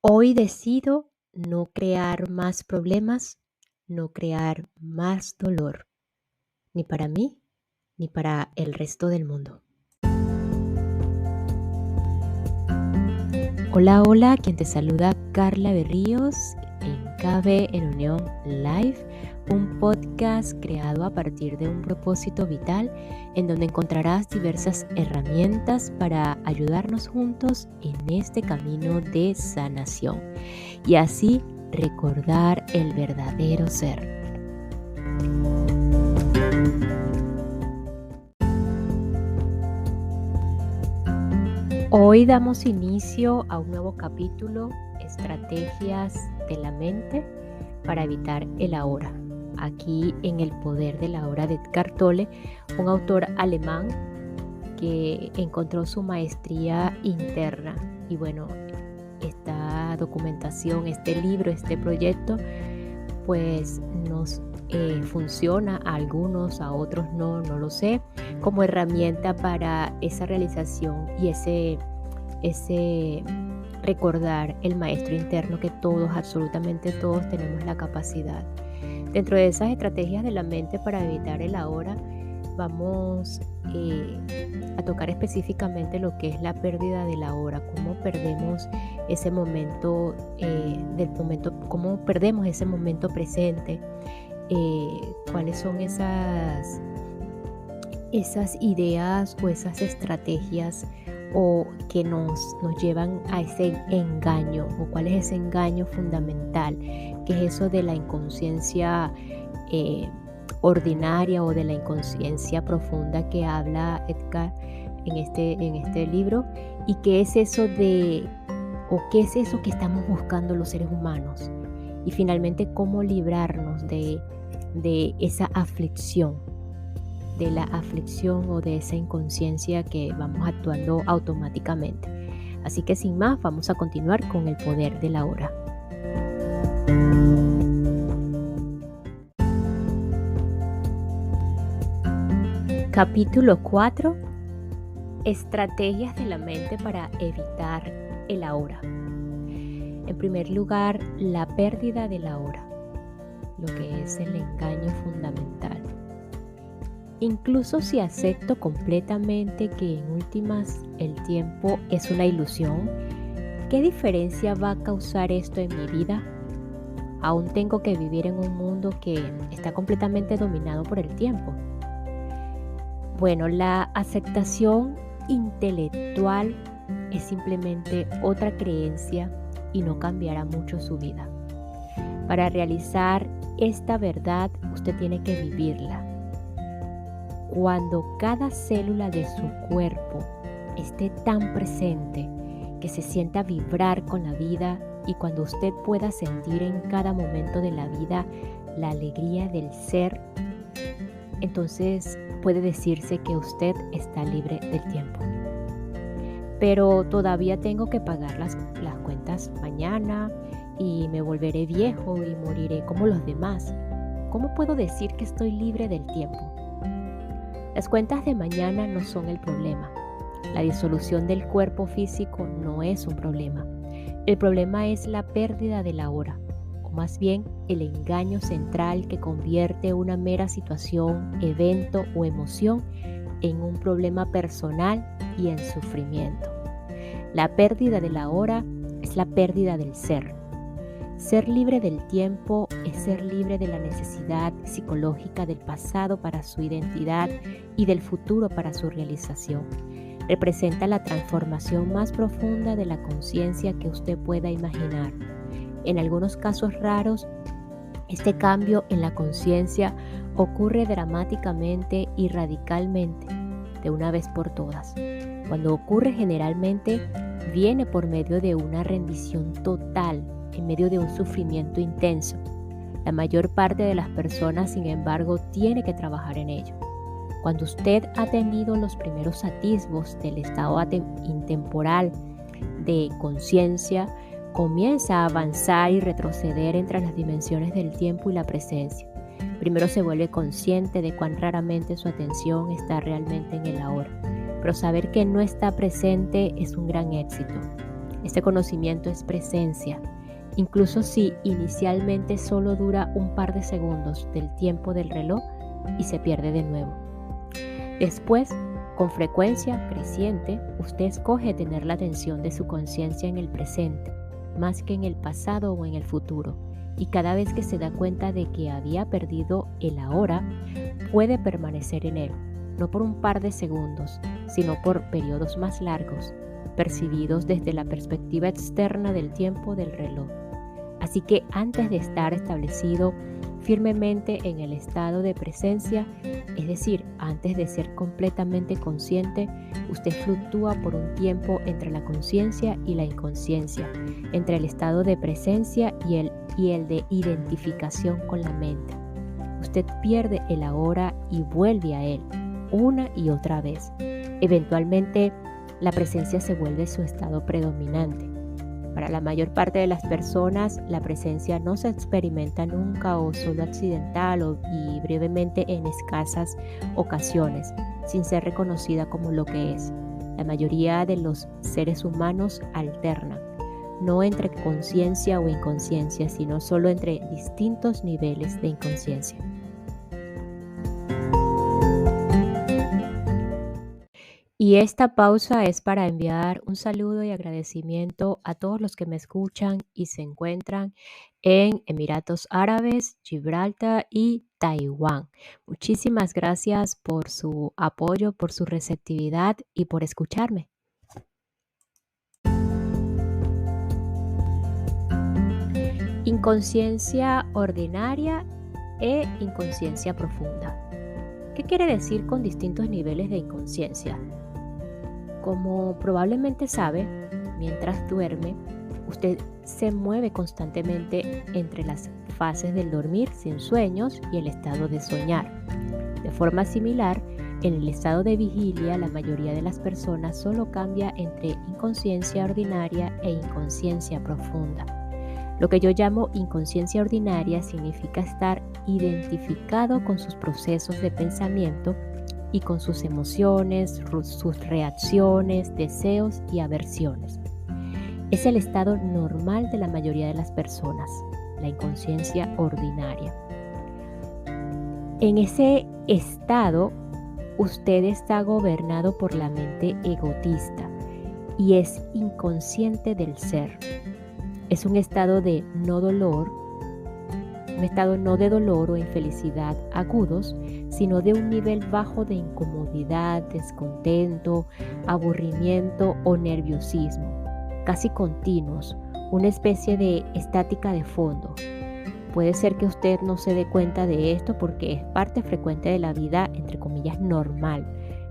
Hoy decido no crear más problemas, no crear más dolor, ni para mí, ni para el resto del mundo. Hola, hola, quien te saluda Carla Berríos en KB en Unión Live, un podcast creado a partir de un propósito vital en donde encontrarás diversas herramientas para ayudarnos juntos en este camino de sanación y así recordar el verdadero ser. Hoy damos inicio a un nuevo capítulo, Estrategias de la mente para evitar el ahora. Aquí en El poder del ahora de Eckhart Tolle, un autor alemán que encontró su maestría interna. Y bueno, esta documentación, este libro, este proyecto, pues nos funciona a algunos, a otros no lo sé, como herramienta para esa realización y ese recordar el maestro interno que todos, absolutamente todos tenemos la capacidad. Dentro de esas estrategias de la mente para evitar el ahora, vamos a tocar específicamente lo que es la pérdida del ahora, cómo perdemos ese momento cómo perdemos ese momento presente, cuáles son esas ideas o esas estrategias o que nos llevan a ese engaño, o cuál es ese engaño fundamental, que es eso de la inconsciencia ordinaria o de la inconsciencia profunda que habla Eckhart en este libro, y qué es eso qué es eso que estamos buscando los seres humanos, y finalmente cómo librarnos de esa aflicción, de la aflicción o de esa inconsciencia que vamos actuando automáticamente. Así que sin más, vamos a continuar con el poder de la hora. Capítulo 4. Estrategias de la mente para evitar el ahora. En primer lugar, la pérdida de la hora, lo que es el engaño fundamental. Incluso si acepto completamente que en últimas el tiempo es una ilusión, ¿qué diferencia va a causar esto en mi vida? Aún tengo que vivir en un mundo que está completamente dominado por el tiempo. Bueno, la aceptación intelectual es simplemente otra creencia y no cambiará mucho su vida. Para realizar esta verdad, usted tiene que vivirla. Cuando cada célula de su cuerpo esté tan presente que se sienta vibrar con la vida, y cuando usted pueda sentir en cada momento de la vida la alegría del ser, entonces puede decirse que usted está libre del tiempo. Pero todavía tengo que pagar las cuentas mañana y me volveré viejo y moriré como los demás. ¿Cómo puedo decir que estoy libre del tiempo? Las cuentas de mañana no son el problema. La disolución del cuerpo físico no es un problema. El problema es la pérdida de la hora, o más bien el engaño central que convierte una mera situación, evento o emoción en un problema personal y en sufrimiento. La pérdida de la hora es la pérdida del ser. Ser libre del tiempo es ser libre de la necesidad psicológica del pasado para su identidad y del futuro para su realización. Representa la transformación más profunda de la conciencia que usted pueda imaginar. En algunos casos raros, este cambio en la conciencia ocurre dramáticamente y radicalmente, de una vez por todas. Cuando ocurre, generalmente viene por medio de una rendición total, en medio de un sufrimiento intenso. La mayor parte de las personas, sin embargo, tiene que trabajar en ello. Cuando usted ha tenido los primeros atisbos del estado intemporal de conciencia, comienza a avanzar y retroceder entre las dimensiones del tiempo y la presencia. Primero se vuelve consciente de cuán raramente su atención está realmente en el ahora, pero saber que no está presente es un gran éxito. Este conocimiento es presencia, incluso si inicialmente solo dura un par de segundos del tiempo del reloj y se pierde de nuevo. Después, con frecuencia creciente, usted escoge tener la atención de su conciencia en el presente, más que en el pasado o en el futuro. Y cada vez que se da cuenta de que había perdido el ahora, puede permanecer en él, no por un par de segundos, sino por periodos más largos, percibidos desde la perspectiva externa del tiempo del reloj. Así que antes de estar establecido firmemente en el estado de presencia, es decir, antes de ser completamente consciente, usted fluctúa por un tiempo entre la conciencia y la inconsciencia, entre el estado de presencia y el de identificación con la mente. Usted pierde el ahora y vuelve a él, una y otra vez. Eventualmente, la presencia se vuelve su estado predominante. Para la mayor parte de las personas, la presencia no se experimenta nunca o solo accidental y brevemente en escasas ocasiones, sin ser reconocida como lo que es. La mayoría de los seres humanos alternan, no entre conciencia o inconsciencia, sino solo entre distintos niveles de inconsciencia. Y esta pausa es para enviar un saludo y agradecimiento a todos los que me escuchan y se encuentran en Emiratos Árabes, Gibraltar y Taiwán. Muchísimas gracias por su apoyo, por su receptividad y por escucharme. Inconsciencia ordinaria e inconsciencia profunda. ¿Qué quiere decir con distintos niveles de inconsciencia? Como probablemente sabe, mientras duerme, usted se mueve constantemente entre las fases del dormir sin sueños y el estado de soñar. De forma similar, en el estado de vigilia, la mayoría de las personas solo cambia entre inconsciencia ordinaria e inconsciencia profunda. Lo que yo llamo inconsciencia ordinaria significa estar identificado con sus procesos de pensamiento y con sus emociones, sus reacciones, deseos y aversiones. Es el estado normal de la mayoría de las personas, la inconsciencia ordinaria. En ese estado, usted está gobernado por la mente egotista y es inconsciente del ser. Es un estado de no dolor, un estado no de dolor o infelicidad agudos, sino de un nivel bajo de incomodidad, descontento, aburrimiento o nerviosismo, casi continuos, una especie de estática de fondo. Puede ser que usted no se dé cuenta de esto porque es parte frecuente de la vida, entre comillas, normal,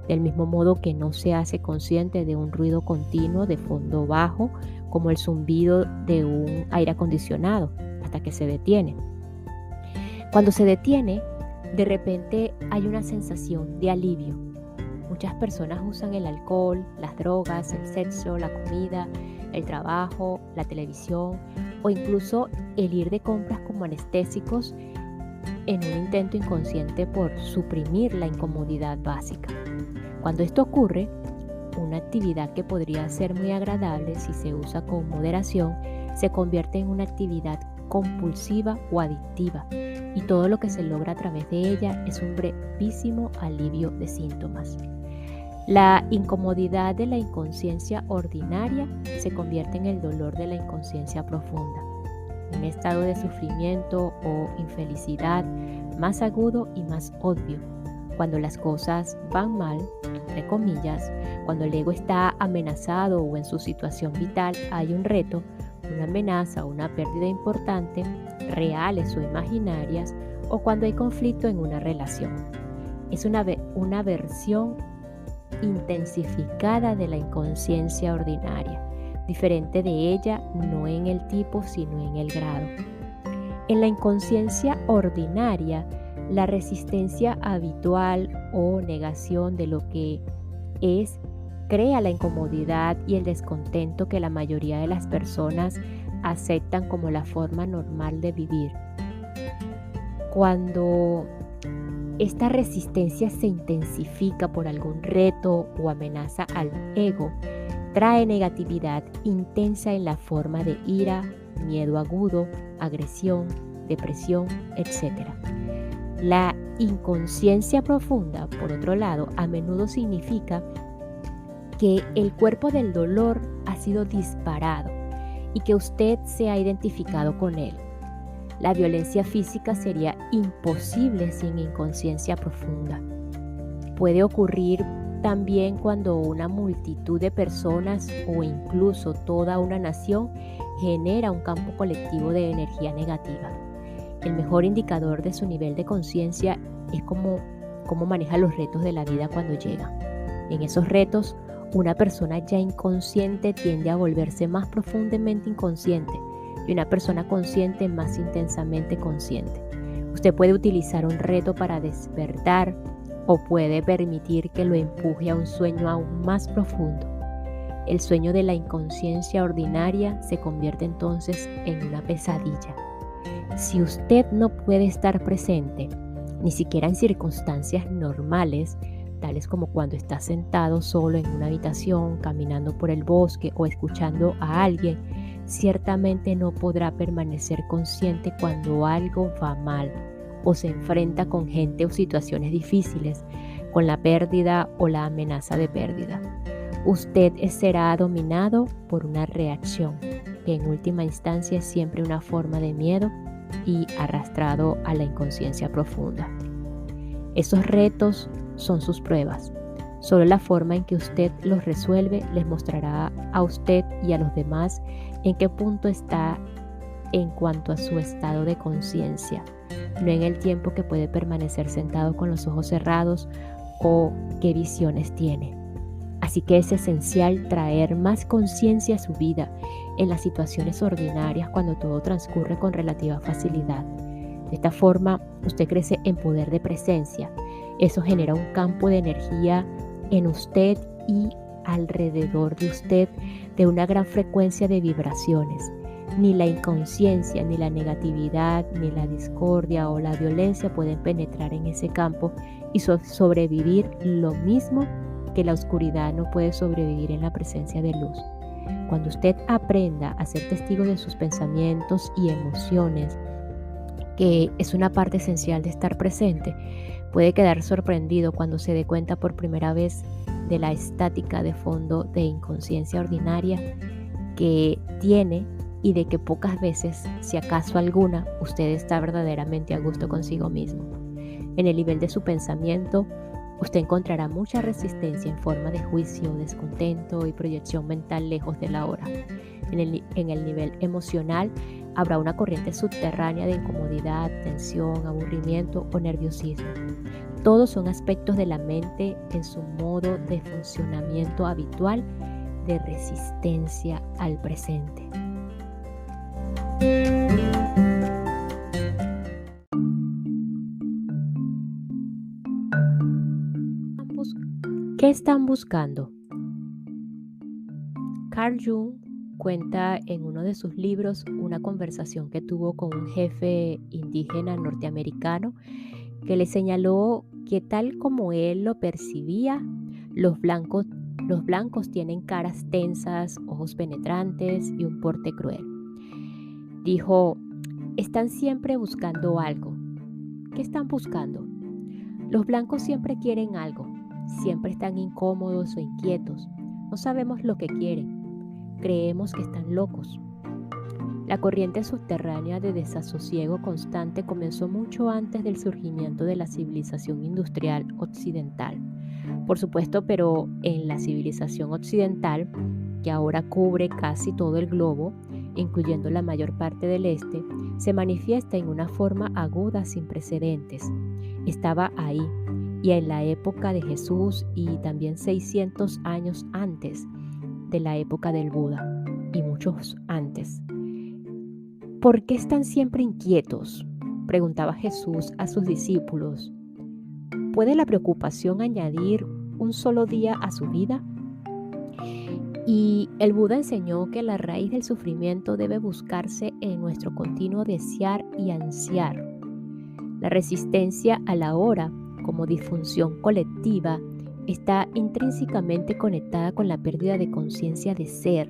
del mismo modo que no se hace consciente de un ruido continuo de fondo bajo, como el zumbido de un aire acondicionado, hasta que se detiene. Cuando se detiene, de repente hay una sensación de alivio. Muchas personas usan el alcohol, las drogas, el sexo, la comida, el trabajo, la televisión o incluso el ir de compras como anestésicos en un intento inconsciente por suprimir la incomodidad básica. Cuando esto ocurre, una actividad que podría ser muy agradable si se usa con moderación se convierte en una actividad compulsiva o adictiva, y todo lo que se logra a través de ella es un brevísimo alivio de síntomas. La incomodidad de la inconsciencia ordinaria se convierte en el dolor de la inconsciencia profunda, un estado de sufrimiento o infelicidad más agudo y más obvio. Cuando las cosas van mal, entre comillas, cuando el ego está amenazado o en su situación vital hay un reto, una amenaza o una pérdida importante, reales o imaginarias, o cuando hay conflicto en una relación. Es una versión intensificada de la inconsciencia ordinaria, diferente de ella no en el tipo sino en el grado. En la inconsciencia ordinaria, la resistencia habitual o negación de lo que es crea la incomodidad y el descontento que la mayoría de las personas aceptan como la forma normal de vivir. Cuando esta resistencia se intensifica por algún reto o amenaza al ego, trae negatividad intensa en la forma de ira, miedo agudo, agresión, depresión, etc. La inconsciencia profunda, por otro lado, a menudo significa que el cuerpo del dolor ha sido disparado y que usted se ha identificado con él. La violencia física sería imposible sin inconsciencia profunda. Puede ocurrir también cuando una multitud de personas o incluso toda una nación genera un campo colectivo de energía negativa. El mejor indicador de su nivel de conciencia es cómo maneja los retos de la vida cuando llegan. En esos retos, una persona ya inconsciente tiende a volverse más profundamente inconsciente y una persona consciente más intensamente consciente. Usted puede utilizar un reto para despertar o puede permitir que lo empuje a un sueño aún más profundo. El sueño de la inconsciencia ordinaria se convierte entonces en una pesadilla. Si usted no puede estar presente, ni siquiera en circunstancias normales, tales como cuando está sentado solo en una habitación, caminando por el bosque o escuchando a alguien, ciertamente no podrá permanecer consciente cuando algo va mal o se enfrenta con gente o situaciones difíciles, con la pérdida o la amenaza de pérdida. Usted será dominado por una reacción, que en última instancia es siempre una forma de miedo y arrastrado a la inconsciencia profunda. Esos retos son sus pruebas. Solo la forma en que usted los resuelve les mostrará a usted y a los demás en qué punto está en cuanto a su estado de conciencia, no en el tiempo que puede permanecer sentado con los ojos cerrados o qué visiones tiene. Así que es esencial traer más conciencia a su vida en las situaciones ordinarias cuando todo transcurre con relativa facilidad. De esta forma, usted crece en poder de presencia. Eso genera un campo de energía en usted y alrededor de usted de una gran frecuencia de vibraciones. Ni la inconsciencia, ni la negatividad, ni la discordia o la violencia pueden penetrar en ese campo y sobrevivir lo mismo que la oscuridad no puede sobrevivir en la presencia de luz. Cuando usted aprenda a ser testigo de sus pensamientos y emociones, que es una parte esencial de estar presente, puede quedar sorprendido cuando se dé cuenta por primera vez de la estática de fondo de inconsciencia ordinaria que tiene y de que pocas veces, si acaso alguna, usted está verdaderamente a gusto consigo mismo. En el nivel de su pensamiento, usted encontrará mucha resistencia en forma de juicio, descontento y proyección mental lejos de la hora. En el nivel emocional, habrá una corriente subterránea de incomodidad, tensión, aburrimiento o nerviosismo. Todos son aspectos de la mente en su modo de funcionamiento habitual de resistencia al presente. ¿Qué están buscando? Carl Jung cuenta en uno de sus libros una conversación que tuvo con un jefe indígena norteamericano que le señaló que tal como él lo percibía, los blancos tienen caras tensas, ojos penetrantes y un porte cruel. Dijo, están siempre buscando algo. ¿Qué están buscando? Los blancos siempre quieren algo, siempre están incómodos o inquietos. No sabemos lo que quieren. Creemos que están locos. La corriente subterránea de desasosiego constante comenzó mucho antes del surgimiento de la civilización industrial occidental. Por supuesto, pero en la civilización occidental, que ahora cubre casi todo el globo, incluyendo la mayor parte del este, se manifiesta en una forma aguda sin precedentes. Estaba ahí, y en la época de Jesús y también 600 años antes de la época del Buda, y muchos antes. ¿Por qué están siempre inquietos?, preguntaba Jesús a sus discípulos. ¿Puede la preocupación añadir un solo día a su vida? Y el Buda enseñó que la raíz del sufrimiento debe buscarse en nuestro continuo desear y ansiar. La resistencia a la hora como disfunción colectiva está intrínsecamente conectada con la pérdida de conciencia de ser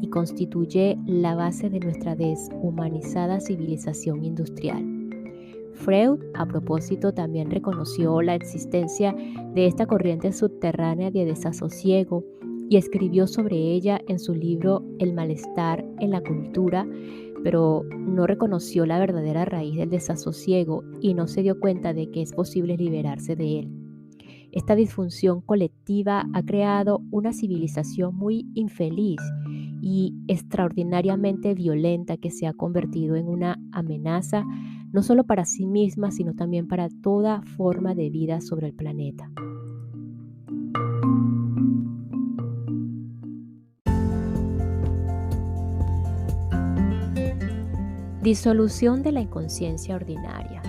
y constituye la base de nuestra deshumanizada civilización industrial. Freud, a propósito, también reconoció la existencia de esta corriente subterránea de desasosiego y escribió sobre ella en su libro El malestar en la cultura, pero no reconoció la verdadera raíz del desasosiego y no se dio cuenta de que es posible liberarse de él. Esta disfunción colectiva ha creado una civilización muy infeliz y extraordinariamente violenta que se ha convertido en una amenaza no solo para sí misma, sino también para toda forma de vida sobre el planeta. Disolución de la inconsciencia ordinaria.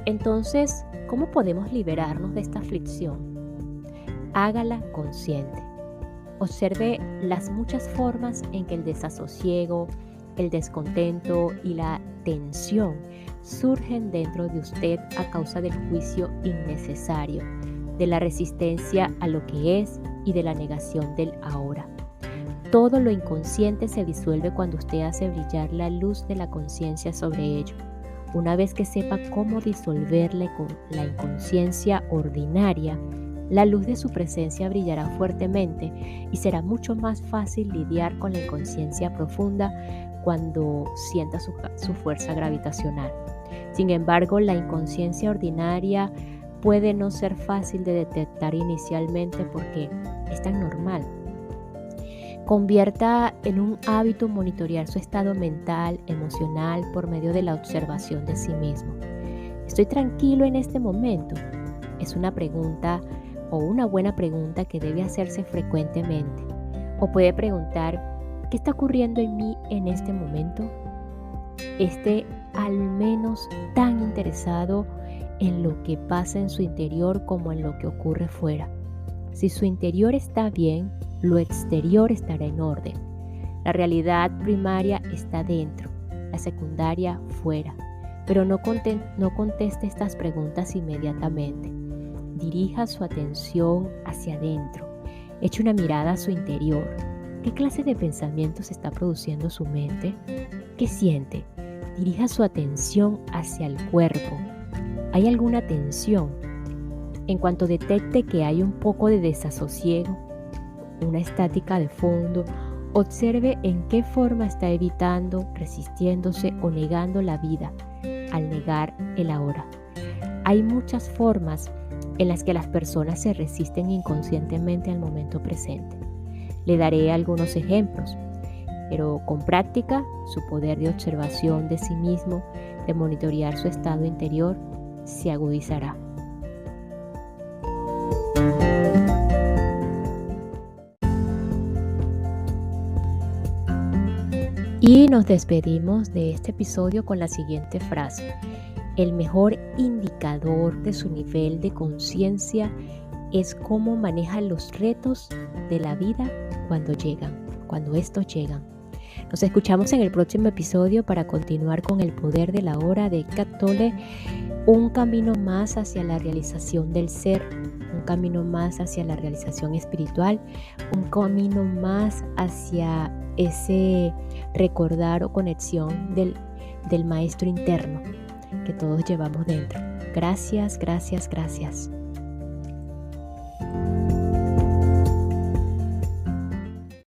Entonces, ¿cómo podemos liberarnos de esta aflicción? Hágala consciente. Observe las muchas formas en que el desasosiego, el descontento y la tensión surgen dentro de usted a causa del juicio innecesario, de la resistencia a lo que es y de la negación del ahora. Todo lo inconsciente se disuelve cuando usted hace brillar la luz de la conciencia sobre ello. Una vez que sepa cómo disolverle con la inconsciencia ordinaria, la luz de su presencia brillará fuertemente y será mucho más fácil lidiar con la inconsciencia profunda cuando sienta su fuerza gravitacional. Sin embargo, la inconsciencia ordinaria puede no ser fácil de detectar inicialmente porque es tan normal. Convierta en un hábito monitorear su estado mental, emocional, por medio de la observación de sí mismo. ¿Estoy tranquilo en este momento? Es una pregunta o una buena pregunta que debe hacerse frecuentemente. O puede preguntar, ¿qué está ocurriendo en mí en este momento? Esté al menos tan interesado en lo que pasa en su interior como en lo que ocurre fuera. Si su interior está bien, lo exterior estará en orden. La realidad primaria está dentro, la secundaria fuera. Pero no conteste estas preguntas inmediatamente. Dirija su atención hacia adentro. Eche una mirada a su interior. ¿Qué clase de pensamientos está produciendo su mente? ¿Qué siente? Dirija su atención hacia el cuerpo. ¿Hay alguna tensión? En cuanto detecte que hay un poco de desasosiego, una estática de fondo, observe en qué forma está evitando, resistiéndose o negando la vida al negar el ahora. Hay muchas formas en las que las personas se resisten inconscientemente al momento presente. Le daré algunos ejemplos, pero con práctica, su poder de observación de sí mismo, de monitorear su estado interior, se agudizará. Y nos despedimos de este episodio con la siguiente frase. El mejor indicador de su nivel de conciencia es cómo maneja los retos de la vida cuando estos llegan. Nos escuchamos en el próximo episodio para continuar con el poder de la hora de Eckhart Tolle, un camino más hacia la realización del ser, un camino más hacia la realización espiritual, un camino más hacia ese recordar o conexión del maestro interno que todos llevamos dentro. Gracias, gracias, gracias.